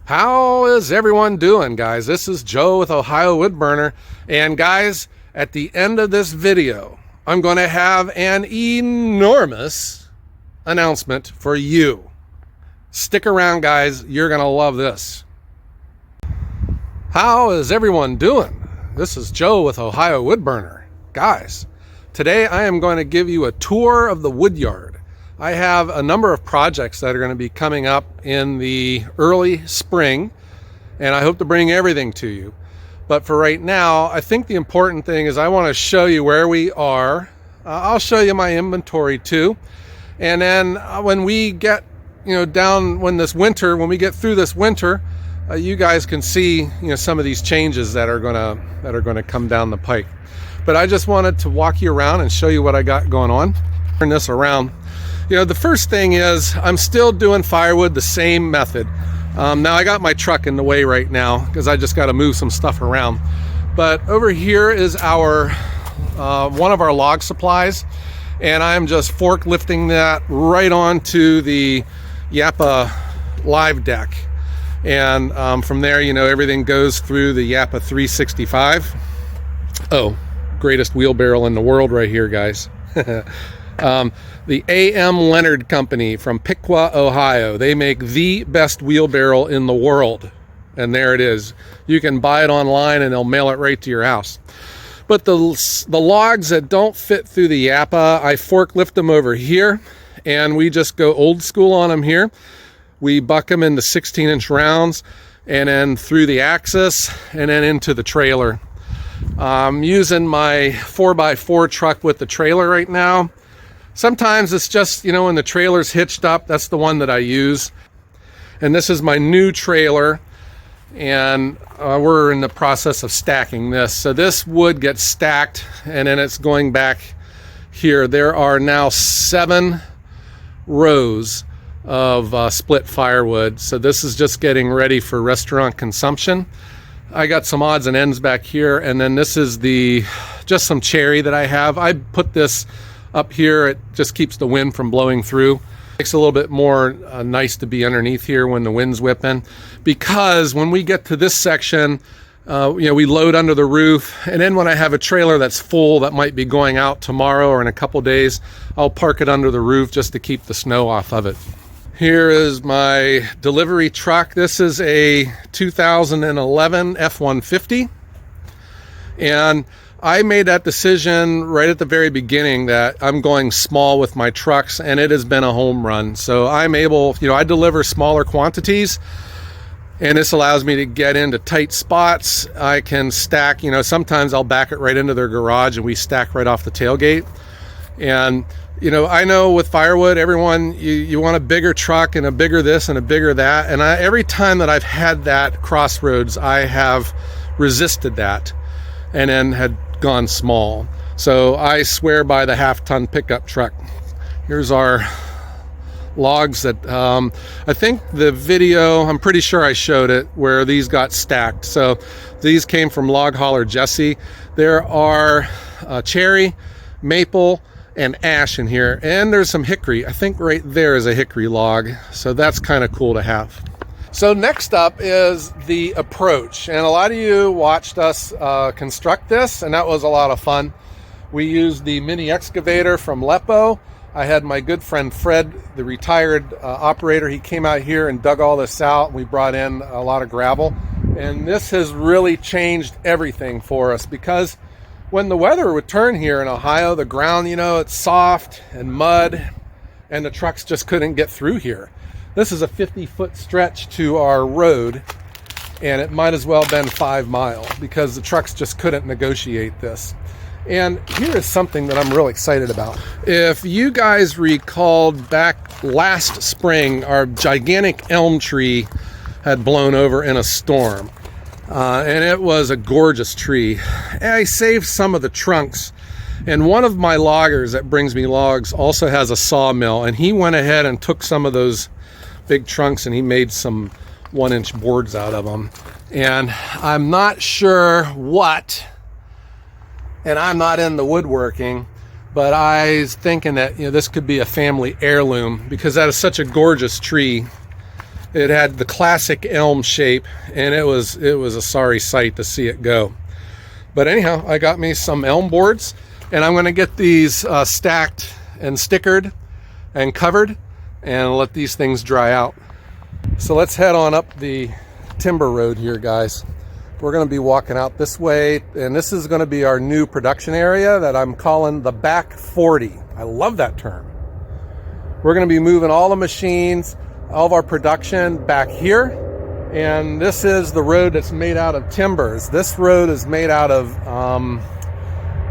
How is everyone doing, guys? This is Joe with Ohio Woodburner. And guys, at the end of this video, I'm going to have an enormous announcement for you. Stick around, guys. You're going to love this. How is everyone doing? This is Joe with Ohio Woodburner. Guys, today I am going to give you a tour of the woodyard. I have a number of projects that are going to be coming up in the early spring, and I hope to bring everything to you. But for right now, I think the important thing is I want to show you where we are. I'll show you my inventory too. And then when we get, down when we get through this winter, you guys can see, some of these changes that are going to come down the pike. But I just wanted to walk you around and show you what I got going on. Turn this around. The first thing is I'm still doing firewood the same method. Now I got my truck in the way right now because I just got to move some stuff around. But over here is our one of our log supplies, and I'm just forklifting that right onto the Japa live deck. And from there, everything goes through the Japa 365. Oh, greatest wheelbarrow in the world right here, guys. The A.M. Leonard Company from Piqua, Ohio. They make the best wheelbarrow in the world. And there it is. You can buy it online and they'll mail it right to your house. But the logs that don't fit through the Japa, I forklift them over here, and we just go old school on them here. We buck them into 16-inch rounds and then through the axis and then into the trailer. I'm using my 4x4 truck with the trailer right now. Sometimes it's just, when the trailer's hitched up, that's the one that I use. And this is my new trailer, and we're in the process of stacking this. So this wood gets stacked, and then it's going back here. There are now 7 rows of split firewood. So this is just getting ready for restaurant consumption. I got some odds and ends back here, and then this is just some cherry that I have. I put this up here. It just keeps the wind from blowing through. Makes it a little bit more nice to be underneath here when the wind's whipping, because when we get to this section, we load under the roof, and then when I have a trailer that's full that might be going out tomorrow or in a couple days, I'll park it under the roof just to keep the snow off of it. Here is my delivery truck. This is a 2011 F-150, and I made that decision right at the very beginning that I'm going small with my trucks, and it has been a home run. So I'm able, I deliver smaller quantities, and this allows me to get into tight spots. I can stack, sometimes I'll back it right into their garage and we stack right off the tailgate. And, I know with firewood, everyone, you want a bigger truck and a bigger this and a bigger that. And every time that I've had that crossroads, I have resisted that and then had gone small. So I swear by the half-ton pickup truck. Here's our logs that I think the video, I'm pretty sure I showed it, where these got stacked. So these came from Log Hauler Jesse. There are cherry, maple, and ash in here, and there's some hickory. I think right there is a hickory log, so that's kind of cool to have. So next up is the approach, and a lot of you watched us construct this, and that was a lot of fun. We used the mini excavator from Lepo. I had my good friend Fred, the retired operator. He came out here and dug all this out, and we brought in a lot of gravel, and this has really changed everything for us, because when the weather would turn here in Ohio, the ground, it's soft and mud, and the trucks just couldn't get through here. This is a 50-foot stretch to our road, and it might as well have been 5 miles because the trucks just couldn't negotiate this. And here is something that I'm really excited about. If you guys recalled back last spring, our gigantic elm tree had blown over in a storm. And it was a gorgeous tree. And I saved some of the trunks. And one of my loggers that brings me logs also has a sawmill, and he went ahead and took some of those big trunks and he made some 1-inch boards out of them. And I'm not sure what, and I'm not in the woodworking, but I was thinking that this could be a family heirloom, because that is such a gorgeous tree. It had the classic elm shape, and it was a sorry sight to see it go. But anyhow, I got me some elm boards, and I'm going to get these stacked and stickered and covered and let these things dry out. So let's head on up the timber road here, guys. We're going to be walking out this way, and this is going to be our new production area that I'm calling the back 40. I love that term. We're going to be moving all the machines, all of our production back here, and this is the road that's made out of timbers. This road is made out of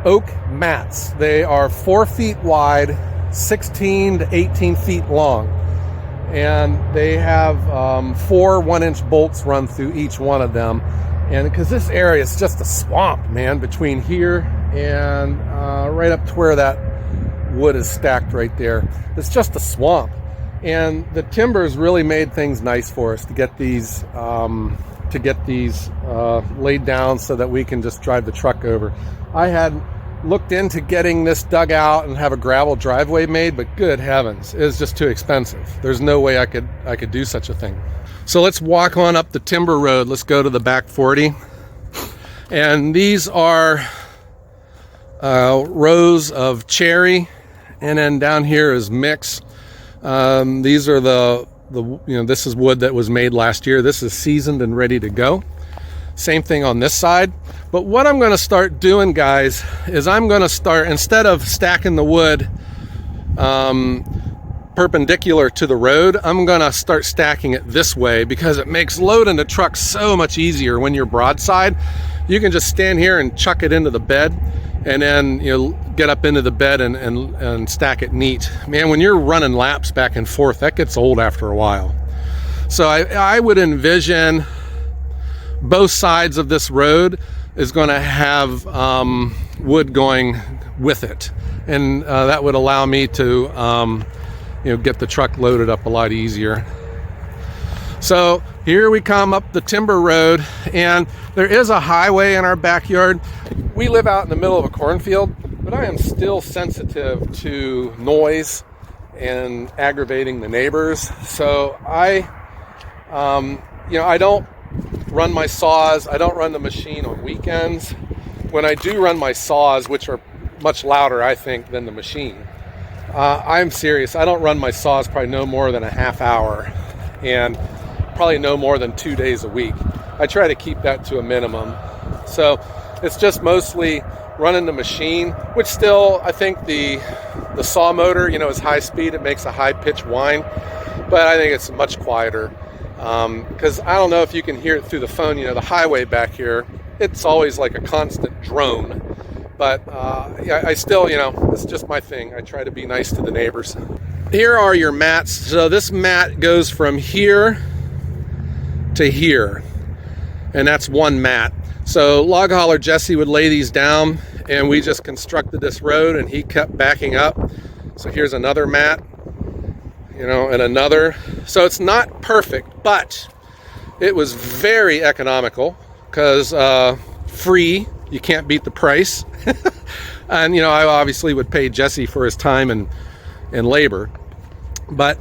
oak mats. They are 4 feet wide, 16 to 18 feet long, and they have 4 1-inch bolts run through each one of them. And because this area is just a swamp, man, between here and right up to where that wood is stacked right there, it's just a swamp. And the timbers really made things nice for us to get these laid down so that we can just drive the truck over. I had looked into getting this dug out and have a gravel driveway made, but good heavens, it's just too expensive. There's no way I could do such a thing. So let's walk on up the timber road. Let's go to the back 40. And these are rows of cherry, and then down here is mix. These are this is wood that was made last year. This is seasoned and ready to go. Same thing on this side. But what I'm going to start doing, guys, is I'm going to start, instead of stacking the wood perpendicular to the road, I'm going to start stacking it this way, because it makes loading the truck so much easier when you're broadside. You can just stand here and chuck it into the bed, and then get up into the bed and stack it neat. Man, when you're running laps back and forth, that gets old after a while. So I would envision both sides of this road is going to have wood going with it, and that would allow me to get the truck loaded up a lot easier. So here we come up the timber road, and there is a highway in our backyard. We live out in the middle of a cornfield, but I am still sensitive to noise and aggravating the neighbors. So I don't run my saws. I don't run the machine on weekends. When I do run my saws, which are much louder, I think, than the machine, I'm serious. I don't run my saws probably no more than a half hour, and probably no more than 2 days a week. I try to keep that to a minimum. So it's just mostly running the machine, which still, I think the saw motor, is high speed. It makes a high pitch whine, but I think it's much quieter. Because I don't know if you can hear it through the phone. The highway back here, it's always like a constant drone. But I still, it's just my thing. I try to be nice to the neighbors. Here are your mats. So this mat goes from here to here, and that's one mat. So Log Hauler Jesse would lay these down, and we just constructed this road, and he kept backing up. So here's another mat, and another. So it's not perfect, but it was very economical, because free, you can't beat the price. And I obviously would pay Jesse for his time and labor, but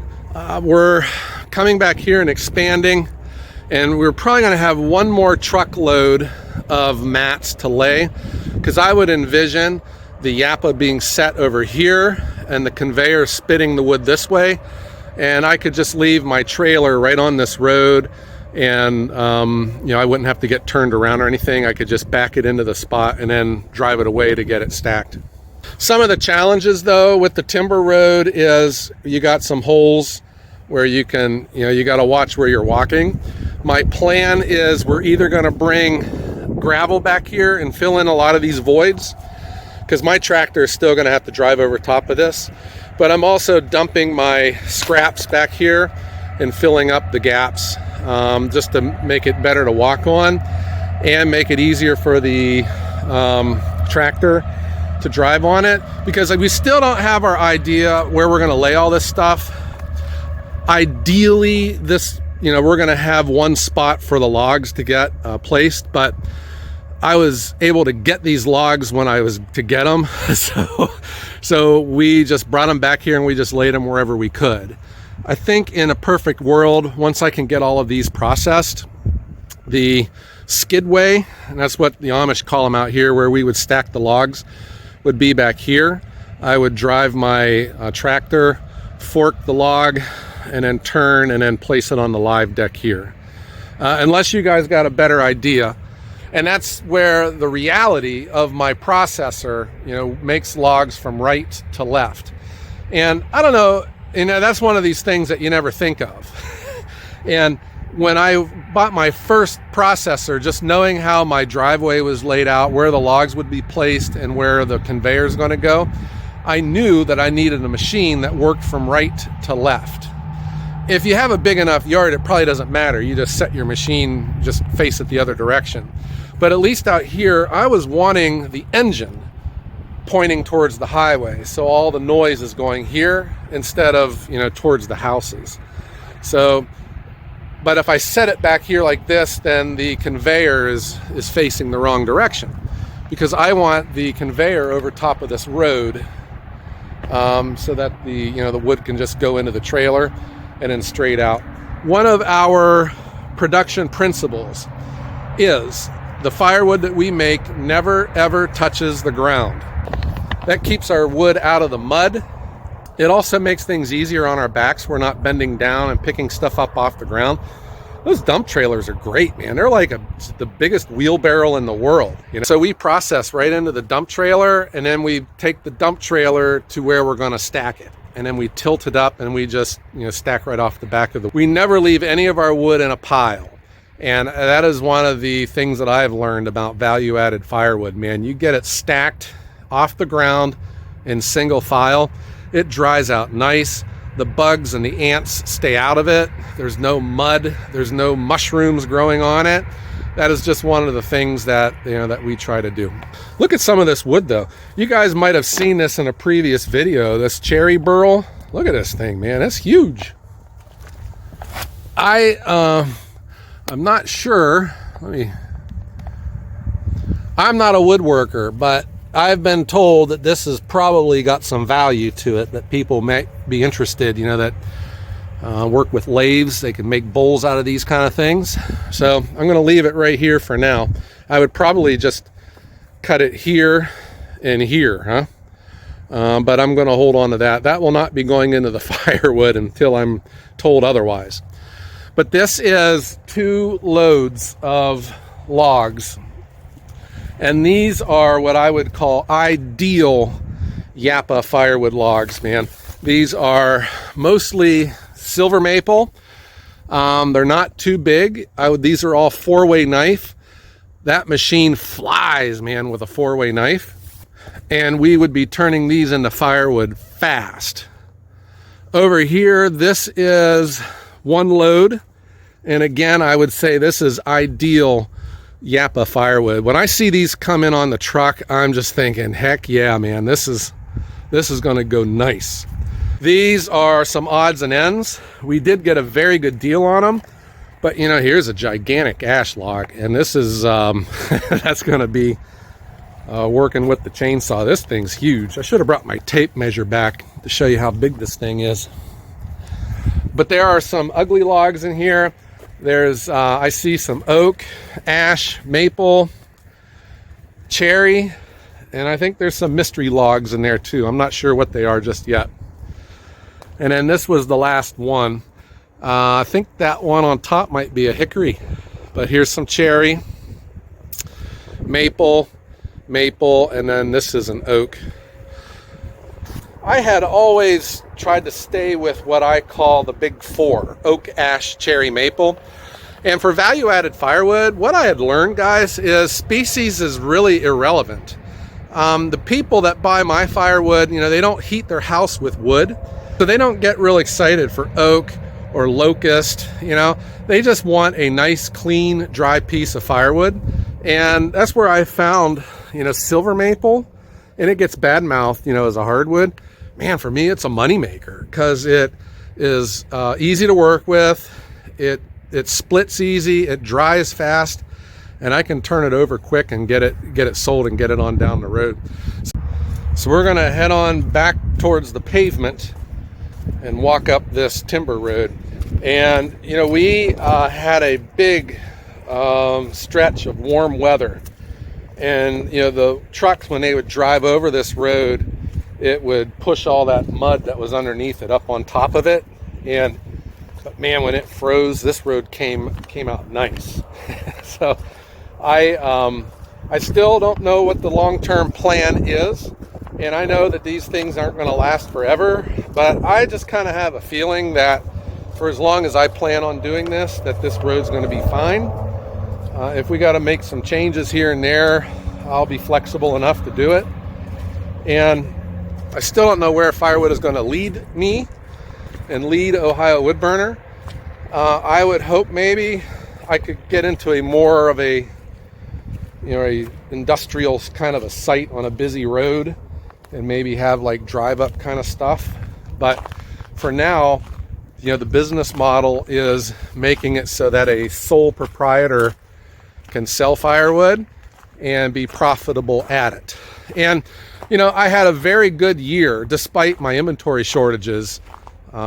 we're coming back here and expanding, and we're probably going to have one more truckload of mats to lay, because I would envision the Japa being set over here and the conveyor spitting the wood this way, and I could just leave my trailer right on this road, and I wouldn't have to get turned around or anything. I could just back it into the spot and then drive it away to get it stacked. Some of the challenges, though, with the timber road is you got some holes where you can, you got to watch where you're walking. My plan is we're either going to bring gravel back here and fill in a lot of these voids, because my tractor is still going to have to drive over top of this, but I'm also dumping my scraps back here and filling up the gaps, just to make it better to walk on and make it easier for the tractor to drive on it, because we still don't have our idea where we're going to lay all this stuff. Ideally, we're going to have one spot for the logs to get placed, but I was able to get these logs when I was to get them. So we just brought them back here and we just laid them wherever we could. I think in a perfect world, once I can get all of these processed, the skidway, and that's what the Amish call them out here, where we would stack the logs, would be back here. I would drive my tractor, fork the log, and then turn and then place it on the live deck here. Unless you guys got a better idea. And that's where the reality of my processor, makes logs from right to left. And I don't know, that's one of these things that you never think of. And when I bought my first processor, just knowing how my driveway was laid out, where the logs would be placed and where the conveyor is going to go, I knew that I needed a machine that worked from right to left. If you have a big enough yard, it probably doesn't matter. You just set your machine, just face it the other direction. But at least out here, I was wanting the engine pointing towards the highway. So all the noise is going here instead of, towards the houses. So, but if I set it back here like this, then the conveyor is facing the wrong direction, because I want the conveyor over top of this road, so that the wood can just go into the trailer and then straight out. One of our production principles is the firewood that we make never ever touches the ground. That keeps our wood out of the mud. It also makes things easier on our backs. We're not bending down and picking stuff up off the ground. Those dump trailers are great, man. They're like the biggest wheelbarrow in the world. So we process right into the dump trailer, and then we take the dump trailer to where we're going to stack it. And then we tilt it up and we just stack right off the back of we never leave any of our wood in a pile. And that is one of the things that I've learned about value-added firewood, man. You get it stacked off the ground in single file, it dries out nice. The bugs and the ants stay out of it. There's no mud, there's no mushrooms growing on it. That is just one of the things that that we try to do. Look at some of this wood though. You guys might have seen this in a previous video, this cherry burl. Look at this thing, man. It's huge. I'm not sure. I'm not a woodworker, but I've been told that this has probably got some value to it, that people may be interested, that work with lathes. They can make bowls out of these kind of things. So I'm going to leave it right here for now. I would probably just cut it here and here, but I'm going to hold on to that. That will not be going into the firewood until I'm told otherwise. But this is 2 loads of logs. And these are what I would call ideal Japa firewood logs, man. These are mostly silver maple. They're not too big. These are all 4-way knife. That machine flies, man, with a 4-way knife. And we would be turning these into firewood fast. Over here, this is 1 load. And again, I would say this is ideal Japa firewood. When I see these come in on the truck, I'm just thinking, heck yeah, man, this is going to go nice. These are some odds and ends. We did get a very good deal on them, but here's a gigantic ash log, and this is that's going to be working with the chainsaw. This thing's huge. I should have brought my tape measure back to show you how big this thing is. But there are some ugly logs in here. There's, I see some oak, ash, maple, cherry, and I think there's some mystery logs in there too. I'm not sure what they are just yet. And then this was the last one. I think that one on top might be a hickory, but here's some cherry, maple, and then this is an oak. I had always tried to stay with what I call the big 4, oak, ash, cherry, maple. And for value-added firewood, what I had learned, guys, is species is really irrelevant. The people that buy my firewood, they don't heat their house with wood, so they don't get real excited for oak or locust, They just want a nice, clean, dry piece of firewood. And that's where I found, silver maple, and it gets bad-mouthed, as a hardwood. Man, for me, it's a moneymaker because it is easy to work with. It splits easy, it dries fast, and I can turn it over quick and get it sold and get it on down the road. So we're gonna head on back towards the pavement and walk up this timber road. And you know, we had a big stretch of warm weather, and you know, the trucks, when they would drive over this road, it would push all that mud that was underneath it up on top of it. But man, when it froze, this road came out nice. So I still don't know what the long-term plan is, and I know that these things aren't going to last forever, but I just kind of have a feeling that for as long as I plan on doing this, that this road's going to be fine. If we got to make some changes here and there, I'll be flexible enough to do it. And I still don't know where Firewood is going to lead me and lead Ohio Woodburner. I would hope maybe I could get into a more of a, you know, a industrial kind of a site on a busy road, and maybe have like drive up kind of stuff. But for now, you know, the business model is making it so that a sole proprietor can sell firewood and be profitable at it. And you know, I had a very good year despite my inventory shortages. You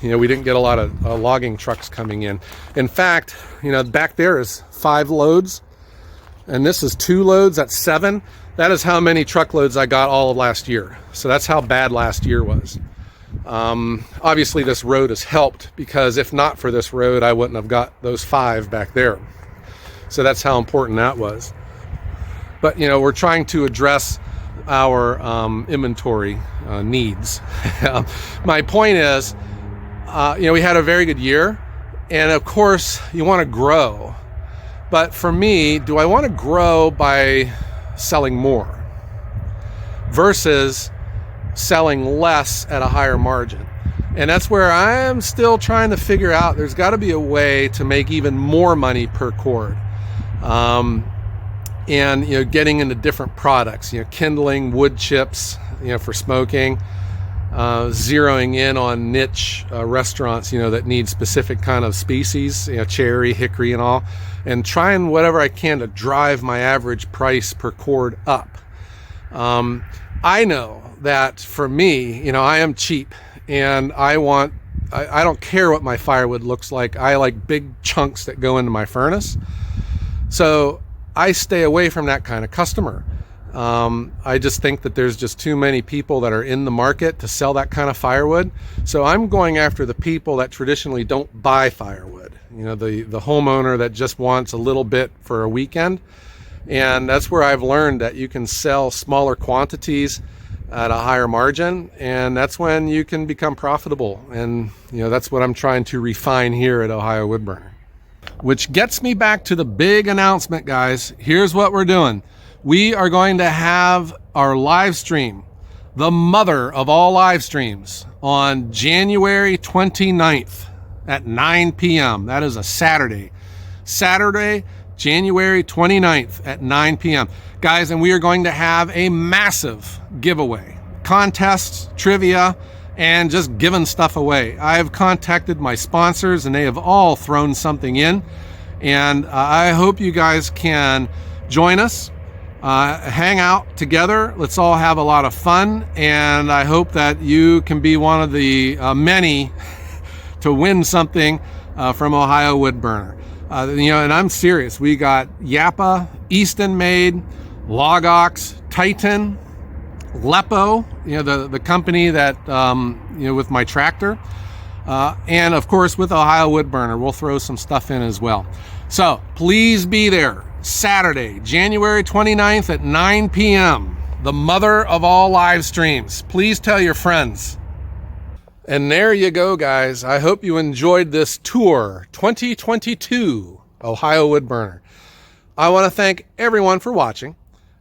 know, we didn't get a lot of logging trucks coming in. In fact, you know, back there is 5 loads, and this is 2 loads. That's 7. That is how many truckloads I got all of last year. So that's how bad last year was. Obviously, this road has helped, because if not for this road, I wouldn't have got those 5 back there. So that's how important that was. But you know, we're trying to address our inventory needs. My point is, you know, we had a very good year, and of course you want to grow, but for me, do I want to grow by selling more versus selling less at a higher margin? And that's where I'm still trying to figure out. There's got to be a way to make even more money per cord. And you know, getting into different products, you know, kindling, wood chips, you know, for smoking, zeroing in on niche restaurants, you know, that need specific kind of species, you know, cherry, hickory, and all, and trying whatever I can to drive my average price per cord up. I know that for me, you know, I am cheap, and I don't care what my firewood looks like. I like big chunks that go into my furnace. So I stay away from that kind of customer. I just think that there's just too many people that are in the market to sell that kind of firewood. So I'm going after the people that traditionally don't buy firewood. You know, the homeowner that just wants a little bit for a weekend. And that's where I've learned that you can sell smaller quantities at a higher margin, and that's when you can become profitable. And you know, that's what I'm trying to refine here at Ohio Woodburner. Which gets me back to the big announcement, guys. Here's what we're doing. We are going to have our live stream, the mother of all live streams, on January 29th at 9 p.m. That is a Saturday. Saturday, January 29th at 9 p.m. Guys, and we are going to have a massive giveaway, contests, trivia, and just giving stuff away. I have contacted my sponsors, and they have all thrown something in. And I hope you guys can join us, hang out together. Let's all have a lot of fun. And I hope that you can be one of the many to win something from Ohio Woodburner. You know, and I'm serious. We got Japa, Eastonmade, Logrite, Titan, Lepo, you know, the company that, you know, with my tractor, and of course with Ohio Woodburner, we'll throw some stuff in as well. So please be there Saturday, January 29th at 9 p.m., the mother of all live streams. Please tell your friends. And there you go, guys. I hope you enjoyed this tour 2022 Ohio Woodburner. I want to thank everyone for watching.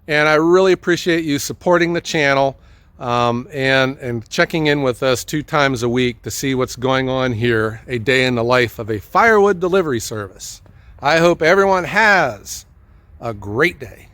And I really appreciate you supporting the channel and checking in with us 2 times a week to see what's going on here, a day in the life of a firewood delivery service. I hope everyone has a great day.